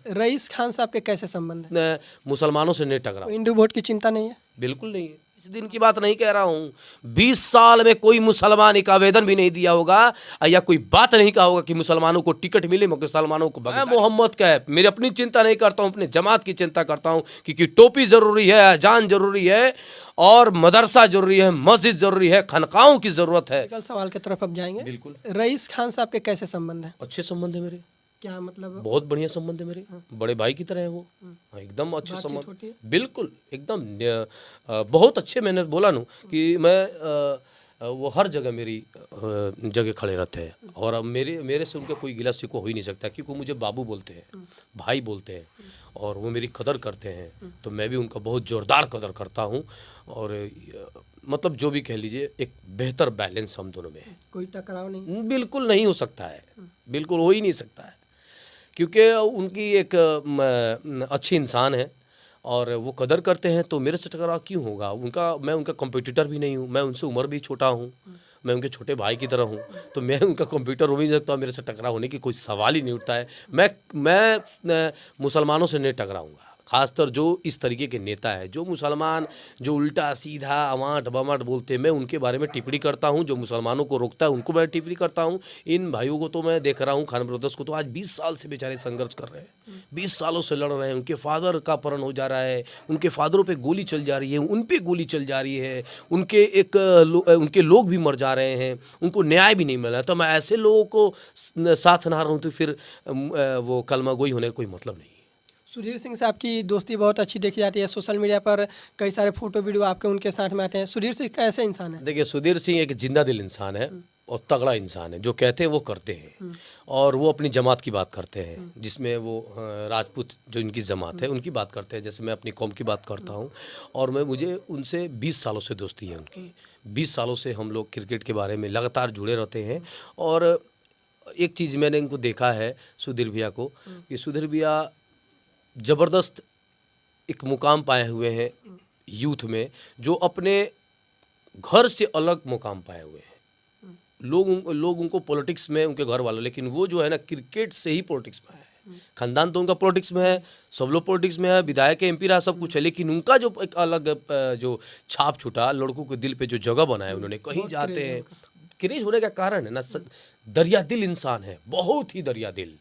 Rice Khan साहब के कैसे संबंध है? मुसलमानों से नहीं टकरा, हिंदू वोट की चिंता नहीं है? बिल्कुल नहीं है। इस दिन की बात नहीं कह रहा हूँ। 20 साल में कोई मुसलमान एक आवेदन भी नहीं दिया होगा या कोई बात नहीं कहा होगा कि मुसलमानों को टिकट मिले, मुसलमानों को। मैं मोहम्मद का है, मेरी अपनी चिंता नहीं करता हूँ, अपने जमात की चिंता करता हूँ क्योंकि टोपी जरूरी है, अजान जरूरी है और मदरसा जरूरी है, मस्जिद जरूरी है, खनकाहों की जरूरत है। कल सवाल की तरफ अब जाएंगे। बिल्कुल। रईस खान साहब के कैसे संबंध है? अच्छे संबंध है मेरे, क्या मतलब? बहुत बढ़िया संबंध है मेरे, बड़े भाई की तरह है वो। हाँ, एकदम अच्छे बातचीत संबंध, होती है? बिल्कुल एकदम बहुत अच्छे। मैंने बोला ना कि मैं वो हर जगह मेरी जगह खड़े रहते हैं और अब मेरे से उनका कोई गिला शिकवा हो ही नहीं सकता क्योंकि वो मुझे बाबू बोलते हैं, भाई बोलते हैं और वो मेरी कदर करते हैं, तो मैं भी उनका बहुत ज़ोरदार कदर करता हूँ। और मतलब जो भी कह लीजिए एक बेहतर बैलेंस हम दोनों में है। कोई टकराव नहीं? बिल्कुल नहीं हो सकता है, बिल्कुल हो ही नहीं सकता है क्योंकि उनकी एक अच्छी इंसान है और वो कदर करते हैं, तो मेरे से टकराव क्यों होगा? मैं उनका कॉम्पिटिटर भी नहीं हूँ, मैं उनसे उम्र भी छोटा हूँ, मैं उनके छोटे भाई की तरह हूँ, तो मैं उनका कॉम्पिटिटर हो भी नहीं सकता। मेरे से टकराव होने की कोई सवाल ही नहीं उठता है। मैं मुसलमानों से नहीं टकराऊँगा, खासकर जो इस तरीके के नेता है, जो मुसलमान जो उल्टा सीधा अवांट बवांट बोलते हैं, मैं उनके बारे में टिप्पणी करता हूं। जो मुसलमानों को रोकता है उनको मैं टिप्पणी करता हूं। इन भाइयों को तो मैं देख रहा हूं, खान ब्रदर्स को तो आज 20 साल से बेचारे संघर्ष कर रहे हैं, 20 सालों से लड़ रहे हैं। उनके फादर का अपहरण हो जा रहा है, उनके फादरों पे गोली चल जा रही है, उन पे गोली चल जा रही है, उनके लोग भी मर जा रहे हैं, उनको न्याय भी नहीं मिल रहा। तो मैं ऐसे लोगों को साथ ना रहूँ तो फिर वो कलमा गोई होने का कोई मतलब नहीं। सुधीर सिंह साहब की दोस्ती बहुत अच्छी देखी जाती है, सोशल मीडिया पर कई सारे फोटो वीडियो आपके उनके साथ में आते हैं। सुधीर सिंह कैसे इंसान है? देखिए, सुधीर सिंह एक जिंदा दिल इंसान है और तगड़ा इंसान है, जो कहते हैं वो करते हैं और वो अपनी जमात की बात करते हैं, जिसमें वो राजपूत जो इनकी जमात है उनकी बात करते हैं, जैसे मैं अपनी कौम की बात करता हूँ। और मुझे उनसे 20 सालों से दोस्ती है उनकी, 20 सालों से हम लोग क्रिकेट के बारे में लगातार जुड़े रहते हैं। और एक चीज़ मैंने इनको देखा है सुधीर भैया को, कि सुधीर भैया ज़बरदस्त एक मुकाम पाए हुए हैं यूथ में, जो अपने घर से अलग मुकाम पाए हुए हैं। लोग उनको पॉलिटिक्स में, उनके घर वालों, लेकिन वो जो है ना क्रिकेट से ही पॉलिटिक्स में है। खानदान तो उनका पॉलिटिक्स में है, सब लोग पॉलिटिक्स में है, विधायक एमपी रहा, सब कुछ है, लेकिन उनका जो एक अलग जो छाप छूटा, लड़कों के दिल पे जो जगह बनाया उन्होंने, कहीं जाते हैं। क्रेज होने का कारण है ना, दरिया दिल इंसान है, बहुत ही दरिया दिल।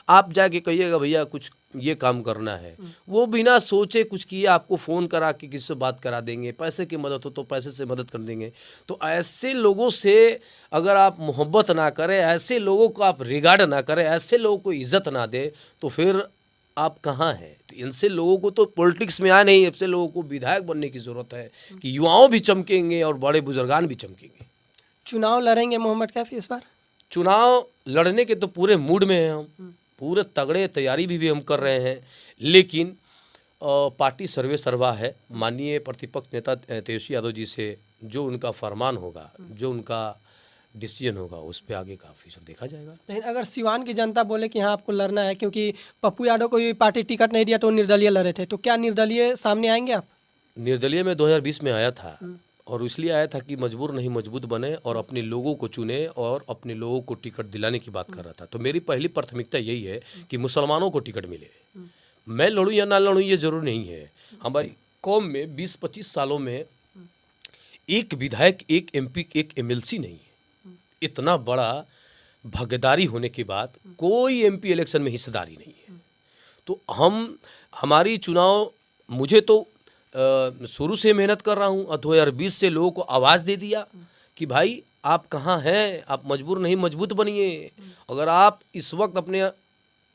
आप जाके कहिएगा भैया कुछ ये काम करना है, वो बिना सोचे कुछ किए आपको फ़ोन करा के किसी से बात करा देंगे, पैसे की मदद हो तो पैसे से मदद कर देंगे। तो ऐसे लोगों से अगर आप मोहब्बत ना करें, ऐसे लोगों को आप रिगार्ड ना करें, ऐसे लोगों को इज्जत ना दे, तो फिर आप कहाँ हैं? तो इनसे लोगों को तो पॉलिटिक्स में आए नहीं, ऐसे लोगों को विधायक बनने की ज़रूरत है कि युवाओं भी चमकेंगे और बड़े बुजुर्गान भी चमकेंगे। चुनाव लड़ेंगे मोहम्मद कैफ इस बार? चुनाव लड़ने के तो पूरे मूड में हैं हम, पूरे तगड़े तैयारी भी हम कर रहे हैं, लेकिन पार्टी सर्वे सर्वा है। माननीय प्रतिपक्ष नेता तेजस्वी यादव जी से जो उनका फरमान होगा, जो उनका डिसीजन होगा, उस पर आगे का फ्यूचर देखा जाएगा। लेकिन अगर सिवान की जनता बोले कि हाँ आपको लड़ना है, क्योंकि पप्पू यादव को भी पार्टी टिकट नहीं दिया तो निर्दलीय लड़े थे, तो क्या निर्दलीय सामने आएंगे आप? निर्दलीय में 2020 में आया था और इसलिए आया था कि मजबूर नहीं मजबूत बने और अपने लोगों को चुने और अपने लोगों को टिकट दिलाने की बात कर रहा था। तो मेरी पहली प्राथमिकता यही है कि मुसलमानों को टिकट मिले। मैं लड़ूं या ना लड़ूं ये जरूर नहीं है। हमारी कौम में 20-25 सालों में एक विधायक, एक एमपी, एक एमएलसी नहीं है। इतना बड़ा भागीदारी होने के बाद कोई एमपी इलेक्शन में हिस्सेदारी नहीं है। तो हमारी चुनाव, मुझे तो शुरू से मेहनत कर रहा हूँ और 2020 से लोगों को आवाज़ दे दिया कि भाई आप कहाँ हैं, आप मजबूर नहीं मजबूत बनिए। अगर आप इस वक्त अपने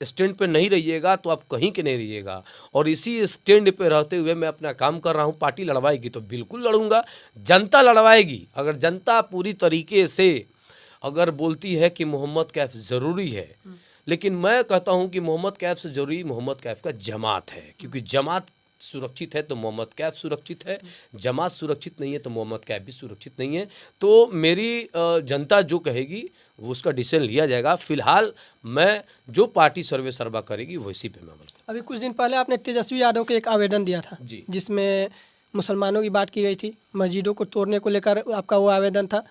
स्टैंड पे नहीं रहिएगा तो आप कहीं के नहीं रहिएगा। और इसी स्टैंड पे रहते हुए मैं अपना काम कर रहा हूँ। पार्टी लड़वाएगी तो बिल्कुल लड़ूंगा, जनता लड़वाएगी। अगर जनता पूरी तरीके से अगर बोलती है कि मोहम्मद कैफ ज़रूरी है, लेकिन मैं कहता हूँ कि मोहम्मद कैफ से ज़रूरी मोहम्मद कैफ का जमात है, क्योंकि जमात सुरक्षित है तो मोहम्मद कैफ सुरक्षित है, जमात सुरक्षित नहीं है तो मोहम्मद कैफ भी सुरक्षित नहीं है। तो मेरी जनता जो कहेगी वो उसका डिसीजन लिया जाएगा। फिलहाल मैं जो पार्टी सर्वे सर्वा करेगी वैसी पे मैं अमल करूँगा। अभी कुछ दिन पहले आपने तेजस्वी यादव को एक आवेदन दिया था जी, जिसमें मुसलमानों की बात की गई थी, मस्जिदों को तोड़ने को लेकर आपका वो आवेदन था।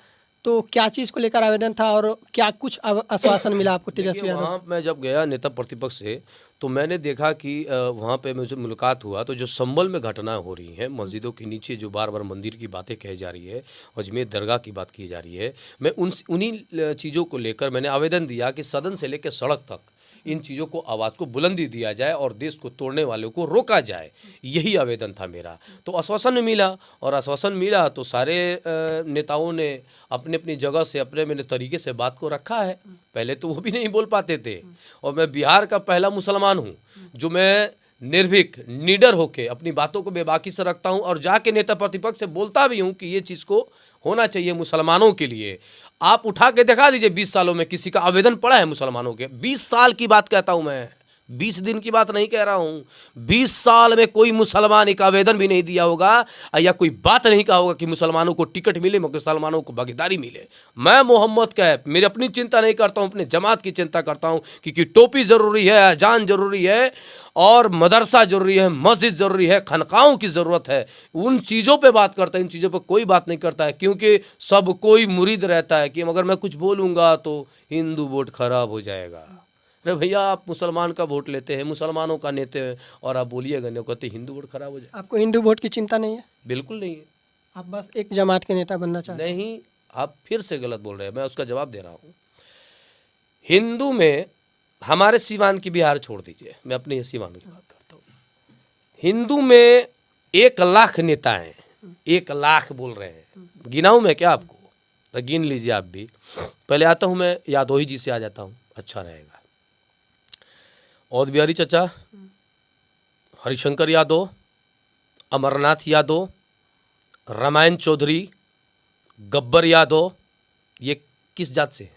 तो क्या चीज़ को लेकर आवेदन था और क्या कुछ आश्वासन मिला आपको तेजस्वी देखिए, यादव से? वहाँ मैं जब गया नेता प्रतिपक्ष से, तो मैंने देखा कि वहाँ पे मुझे मुलाकात हुआ, तो जो संभल में घटना हो रही है, मस्जिदों के नीचे जो बार बार मंदिर की बातें कही जा रही है, अजमेर दरगाह की बात की जा रही है, मैं उन्हीं चीज़ों को लेकर मैंने आवेदन दिया कि सदन से लेकर सड़क तक इन चीज़ों को आवाज़ को बुलंदी दिया जाए और देश को तोड़ने वालों को रोका जाए। यही आवेदन था मेरा। तो आश्वासन मिला, और आश्वासन मिला तो सारे नेताओं ने अपने अपनी जगह से अपने अपने तरीके से बात को रखा है। पहले तो वो भी नहीं बोल पाते थे, और मैं बिहार का पहला मुसलमान हूँ जो मैं निर्भीक निडर होके अपनी बातों को बेबाकी से रखता हूँ और जाके नेता प्रतिपक्ष से बोलता भी हूँ कि ये चीज़ को होना चाहिए मुसलमानों के लिए। आप उठा के दिखा दीजिए 20 सालों में किसी का आवेदन पड़ा है मुसलमानों के? 20 साल की बात कहता हूँ मैं, 20 दिन की बात नहीं कह रहा हूँ। 20 साल में कोई मुसलमान एक आवेदन भी नहीं दिया होगा या कोई बात नहीं कहा होगा कि मुसलमानों को टिकट मिले, मुसलमानों को भागीदारी मिले। मैं मोहम्मद का मेरी अपनी चिंता नहीं करता हूँ, अपने जमात की चिंता करता हूँ कि टोपी ज़रूरी है, अजान ज़रूरी है, और मदरसा ज़रूरी है, मस्जिद ज़रूरी है, खनकाहों की ज़रूरत है। उन चीज़ों पे बात करता है, इन चीज़ों पे कोई बात नहीं करता है, क्योंकि सब कोई मुरीद रहता है कि अगर मैं कुछ बोलूँगा तो हिंदू वोट खराब हो जाएगा। अरे भैया, आप मुसलमान का वोट लेते हैं, मुसलमानों का नेते हैं, और आप बोलिएगा नहीं, कहते हिंदू वोट खराब हो जाए। आपको हिंदू वोट की चिंता नहीं है? बिल्कुल नहीं है। आप बस एक जमात के नेता बनना चाहते हैं? नहीं, आप फिर से गलत बोल रहे हैं, मैं उसका जवाब दे रहा हूँ। हिंदू में हमारे सीवान की बिहार छोड़ दीजिए, मैं अपने ही सीवान की बात करता हूँ। हिंदू में 1 लाख नेता हैं, 1 लाख बोल रहे हैं। गिनाऊँ मैं क्या आपको? तो गिन लीजिए आप भी। पहले आता हूँ मैं यादव जी से आ जाता हूँ, अच्छा रहेगा। औद बिहारी चचा, हरिशंकर यादव, अमरनाथ यादव, रामायण चौधरी, गब्बर यादव, ये किस जात से है?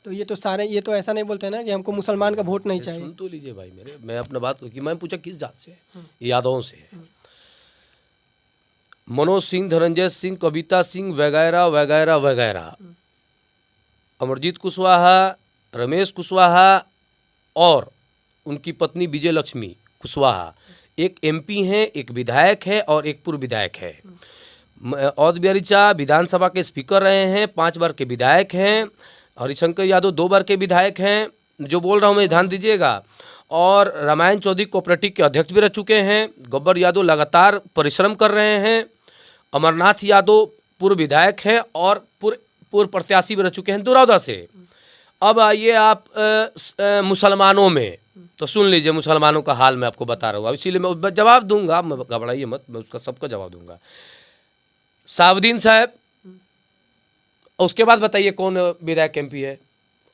तो ये तो सारे, ये तो ऐसा नहीं बोलते ना कि हमको मुसलमान का वोट नहीं चाहिए। सुन तो लीजिए भाई मेरे, मैं अपना बात कि मैं पूछा किस जात से है? यादवों से है। मनोज सिंह, धनंजय सिंह, कविता सिंह वगैरह वगैरह वगैरह, अमरजीत कुशवाहा, रमेश कुशवाहा और उनकी पत्नी विजय लक्ष्मी कुशवाहा, एक एमपी हैं, एक विधायक है और एक पूर्व विधायक है। औद बिहारी चा विधानसभा के स्पीकर रहे हैं, 5 बार के विधायक हैं। हरिशंकर यादव 2 बार के विधायक हैं, जो बोल रहा हूँ मैं ध्यान दीजिएगा। और रामायण चौधरी कोऑपरेटिव के अध्यक्ष भी रह चुके हैं। गब्बर यादव लगातार परिश्रम कर रहे हैं। अमरनाथ यादव पूर्व विधायक हैं और पूर्व प्रत्याशी भी रह चुके हैं दुरौदा से। अब आइए आप मुसलमानों में, तो सुन लीजिए मुसलमानों का हाल मैं आपको बता रहा हूँ, इसीलिए मैं जवाब दूंगा, मैं घबराइए मत, मैं उसका सबका जवाब दूंगा। साबुद्दीन साहब, उसके बाद बताइए कौन विधायक एमपी है?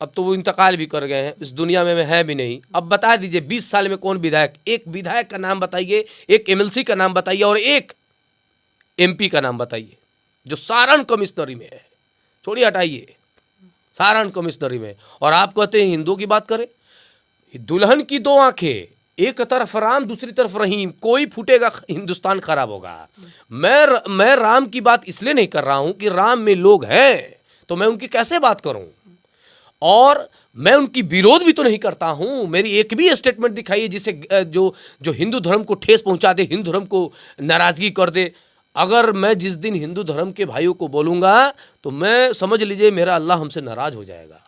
अब तो वो इंतकाल भी कर गए हैं, इस दुनिया में है भी नहीं। अब बता दीजिए 20 साल में कौन विधायक, एक विधायक का नाम बताइए, एक एमएलसी का नाम बताइए और एक एमपी का नाम बताइए जो सारण कमिश्नरी में है। थोड़ी हटाइए, सारण कमिश्नरी में। और आप कहते हैं हिंदुओं की बात करें? दुल्हन की 2 आंखें, एक तरफ राम दूसरी तरफ रहीम, कोई फूटेगा हिंदुस्तान खराब होगा। मैं राम की बात इसलिए नहीं कर रहा हूं कि राम में लोग हैं तो मैं उनकी कैसे बात करूं, और मैं उनकी विरोध भी तो नहीं करता हूं। मेरी एक भी स्टेटमेंट दिखाइए जिसे जो हिंदू धर्म को ठेस पहुंचा दे, हिंदू धर्म को नाराजगी कर दे। अगर मैं जिस दिन हिंदू धर्म के भाइयों को बोलूंगा तो मैं समझ लीजिए मेरा अल्लाह हमसे नाराज हो जाएगा।